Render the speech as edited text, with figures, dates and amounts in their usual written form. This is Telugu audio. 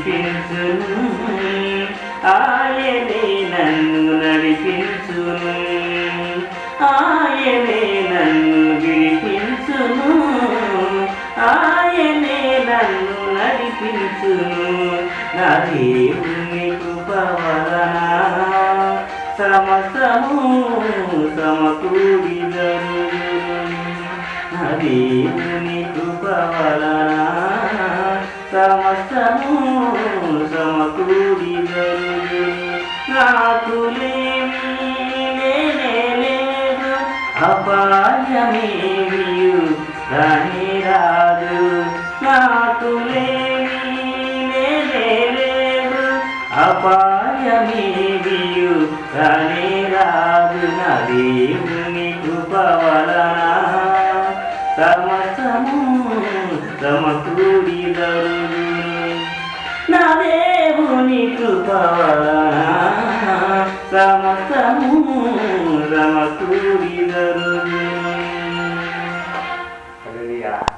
విడిపించును, ఆయనే నన్ను నడిపించును, ఆయనే నన్ను విడిపించును, ఆయనే నన్ను నడిపించును. నా దేవుని కృప వలన సమస్తము సమకూడి జరుగును. నా దేవుని కృప వలన సమస్తము సమకూడి జరుగును. నాకు లేమి లేదు, అపాయమేమియు రానే రాదు. నాకు లేమి లేదు, అపాయమేమియు రానే రాదు. నా దేవుని కృప వలన సమస్తము సమకూడి జరుగును. నా దేవుని కృప వలన సమస్తము సమకూడి జరుగును.